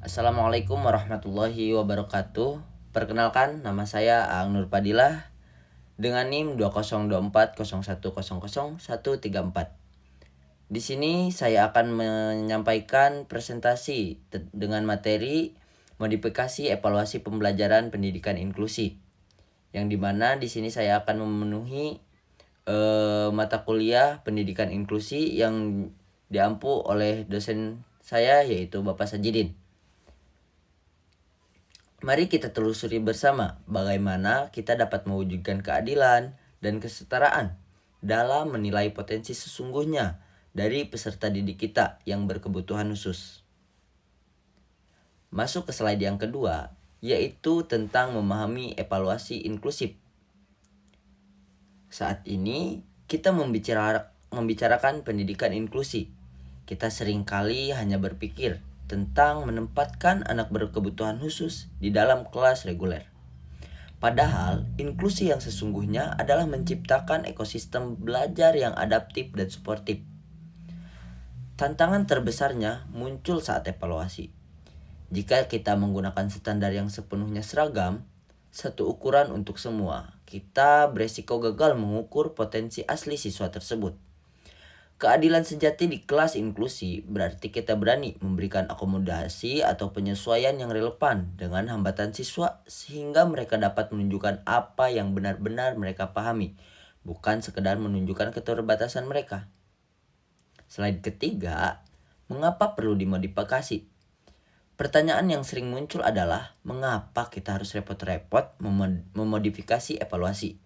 Assalamualaikum warahmatullahi wabarakatuh. Perkenalkan, nama saya Aang Nur Padilah dengan NIM 202401000134. Di sini saya akan menyampaikan presentasi dengan materi modifikasi evaluasi pembelajaran pendidikan inklusi. Yang dimana di sini saya akan memenuhi mata kuliah pendidikan inklusi yang diampu oleh dosen saya yaitu Bapak Sajidin. Mari kita telusuri bersama bagaimana kita dapat mewujudkan keadilan dan kesetaraan dalam menilai potensi sesungguhnya dari peserta didik kita yang berkebutuhan khusus. Masuk ke slide yang kedua, yaitu tentang memahami evaluasi inklusif. Saat ini kita membicarakan pendidikan inklusi. Kita seringkali hanya berpikir tentang menempatkan anak berkebutuhan khusus di dalam kelas reguler. Padahal, inklusi yang sesungguhnya adalah menciptakan ekosistem belajar yang adaptif dan suportif. Tantangan terbesarnya muncul saat evaluasi. Jika kita menggunakan standar yang sepenuhnya seragam, satu ukuran untuk semua, kita beresiko gagal mengukur potensi asli siswa tersebut. Keadilan sejati di kelas inklusi berarti kita berani memberikan akomodasi atau penyesuaian yang relevan dengan hambatan siswa sehingga mereka dapat menunjukkan apa yang benar-benar mereka pahami, bukan sekedar menunjukkan keterbatasan mereka. Slide ketiga, mengapa perlu dimodifikasi? Pertanyaan yang sering muncul adalah mengapa kita harus repot-repot memodifikasi evaluasi?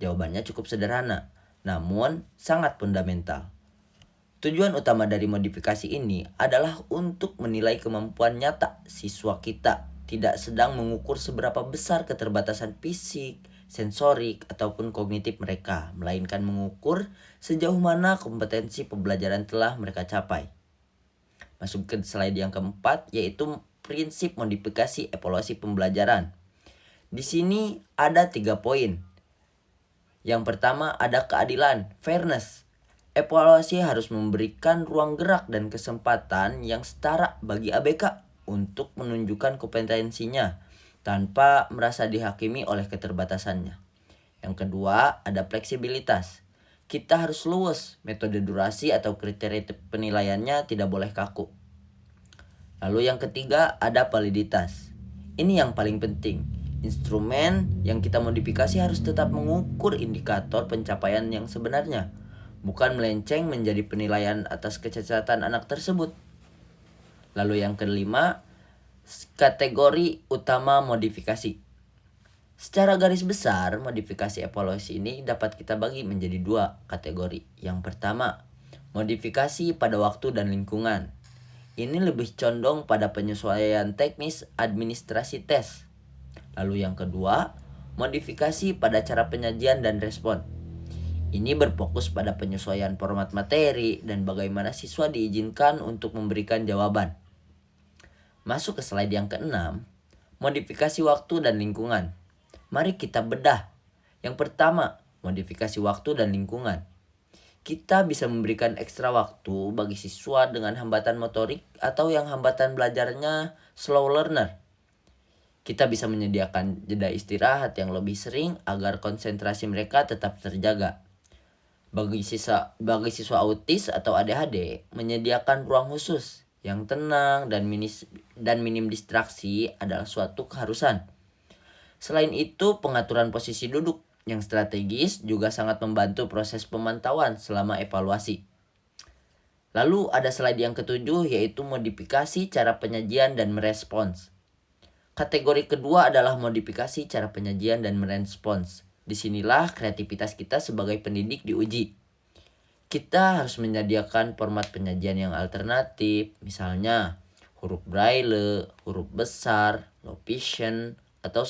Jawabannya cukup sederhana, namun sangat fundamental. Tujuan utama dari modifikasi ini adalah untuk menilai kemampuan nyata siswa kita, tidak sedang mengukur seberapa besar keterbatasan fisik, sensorik, ataupun kognitif mereka, melainkan mengukur sejauh mana kompetensi pembelajaran telah mereka capai. Masuk ke slide yang keempat, yaitu prinsip modifikasi evaluasi pembelajaran. Di sini ada 3 poin. Yang pertama ada keadilan, fairness. Evaluasi harus memberikan ruang gerak dan kesempatan yang setara bagi ABK untuk menunjukkan kompetensinya tanpa merasa dihakimi oleh keterbatasannya. Yang kedua ada fleksibilitas. Kita harus luas, metode durasi atau kriteria penilaiannya tidak boleh kaku. Lalu yang ketiga ada validitas. Ini yang paling penting. Instrumen yang kita modifikasi harus tetap mengukur indikator pencapaian yang sebenarnya, bukan melenceng menjadi penilaian atas kecacatan anak tersebut. Lalu yang kelima, kategori utama modifikasi. Secara garis besar, modifikasi evaluasi ini dapat kita bagi menjadi 2 kategori. Yang pertama, modifikasi pada waktu dan lingkungan. Ini lebih condong pada penyesuaian teknis administrasi tes. Lalu yang kedua, modifikasi pada cara penyajian dan respon. Ini berfokus pada penyesuaian format materi dan bagaimana siswa diizinkan untuk memberikan jawaban. Masuk ke slide yang keenam, modifikasi waktu dan lingkungan. Mari kita bedah. Yang pertama, modifikasi waktu dan lingkungan. Kita bisa memberikan ekstra waktu bagi siswa dengan hambatan motorik atau yang hambatan belajarnya slow learner. Kita bisa menyediakan jeda istirahat yang lebih sering agar konsentrasi mereka tetap terjaga. Bagi siswa autis atau ADHD, menyediakan ruang khusus yang tenang dan minim distraksi adalah suatu keharusan. Selain itu, pengaturan posisi duduk yang strategis juga sangat membantu proses pemantauan selama evaluasi. Lalu ada slide yang ketujuh, yaitu modifikasi cara penyajian dan merespons. Kategori kedua adalah modifikasi cara penyajian dan merespons. Disinilah kreativitas kita sebagai pendidik diuji. Kita harus menyediakan format penyajian yang alternatif, misalnya huruf braille, huruf besar, low vision, atau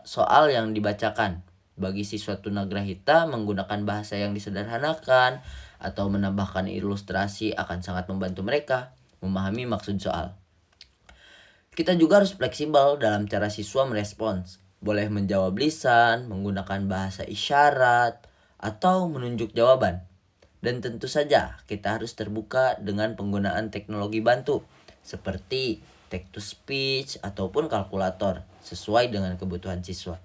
soal yang dibacakan. Bagi siswa tunagrahita, menggunakan bahasa yang disederhanakan atau menambahkan ilustrasi akan sangat membantu mereka memahami maksud soal. Kita juga harus fleksibel dalam cara siswa merespons. Boleh menjawab lisan, menggunakan bahasa isyarat, atau menunjuk jawaban. Dan tentu saja kita harus terbuka dengan penggunaan teknologi bantu seperti text to speech, ataupun kalkulator sesuai dengan kebutuhan siswa.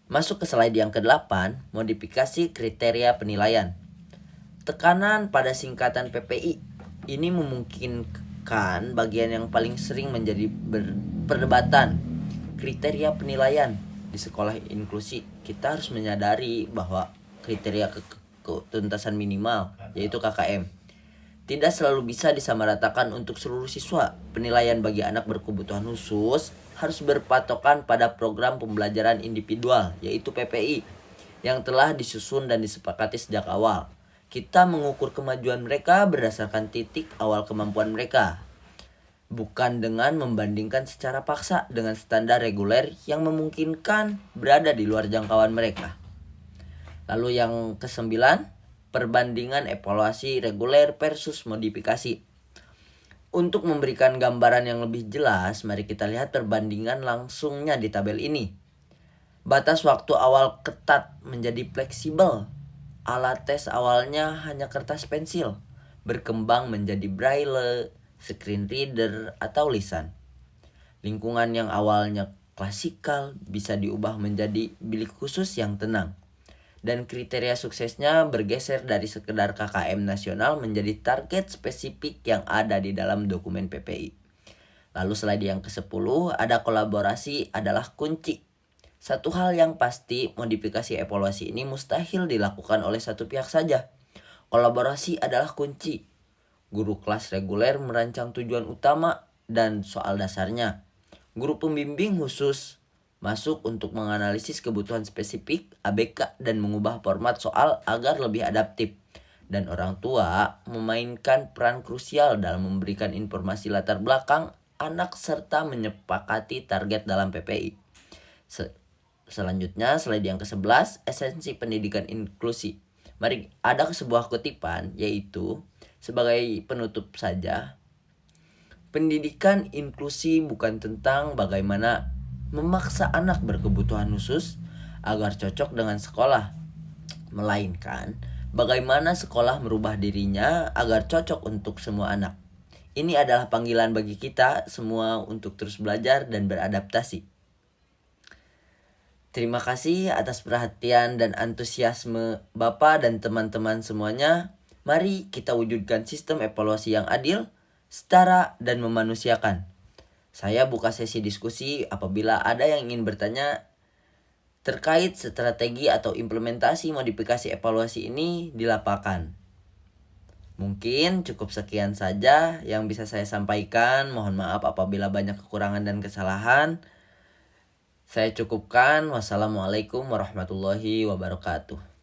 Masuk ke slide yang ke-8, modifikasi kriteria penilaian. Tekanan pada singkatan PPI ini memungkinkan bagian yang paling sering menjadi perdebatan, kriteria penilaian di sekolah inklusi. Kita harus menyadari bahwa kriteria ketuntasan minimal, yaitu KKM, tidak selalu bisa disamaratakan untuk seluruh siswa. Penilaian bagi anak berkebutuhan khusus harus berpatokan pada program pembelajaran individual, yaitu PPI, yang telah disusun dan disepakati sejak awal. Kita mengukur kemajuan mereka berdasarkan titik awal kemampuan mereka, bukan dengan membandingkan secara paksa dengan standar reguler yang memungkinkan berada di luar jangkauan mereka. Lalu yang ke-9, perbandingan evaluasi reguler versus modifikasi. Untuk memberikan gambaran yang lebih jelas, mari kita lihat perbandingan langsungnya di tabel ini. Batas waktu awal ketat menjadi fleksibel. Alat tes awalnya hanya kertas pensil, berkembang menjadi braille, screen reader, atau lisan. Lingkungan yang awalnya klasikal bisa diubah menjadi bilik khusus yang tenang. Dan kriteria suksesnya bergeser dari sekedar KKM nasional menjadi target spesifik yang ada di dalam dokumen PPI. Lalu slide yang ke-10, ada kolaborasi adalah kunci. Satu hal yang pasti, modifikasi evaluasi ini mustahil dilakukan oleh satu pihak saja. Kolaborasi adalah kunci. Guru kelas reguler merancang tujuan utama dan soal dasarnya. Guru pembimbing khusus masuk untuk menganalisis kebutuhan spesifik ABK dan mengubah format soal agar lebih adaptif. Dan orang tua memainkan peran krusial dalam memberikan informasi latar belakang anak serta menyepakati target dalam PPI. Selanjutnya slide yang ke-11, esensi pendidikan inklusi. Mari ada sebuah kutipan, yaitu sebagai penutup saja, pendidikan inklusi bukan tentang bagaimana memaksa anak berkebutuhan khusus agar cocok dengan sekolah, melainkan bagaimana sekolah merubah dirinya agar cocok untuk semua anak. Ini adalah panggilan bagi kita semua untuk terus belajar dan beradaptasi. Terima kasih atas perhatian dan antusiasme Bapak dan teman-teman semuanya. Mari kita wujudkan sistem evaluasi yang adil, setara, dan memanusiakan. Saya buka sesi diskusi apabila ada yang ingin bertanya terkait strategi atau implementasi modifikasi evaluasi ini di lapangan. Mungkin cukup sekian saja yang bisa saya sampaikan. Mohon maaf apabila banyak kekurangan dan kesalahan. Saya cukupkan. Wassalamualaikum warahmatullahi wabarakatuh.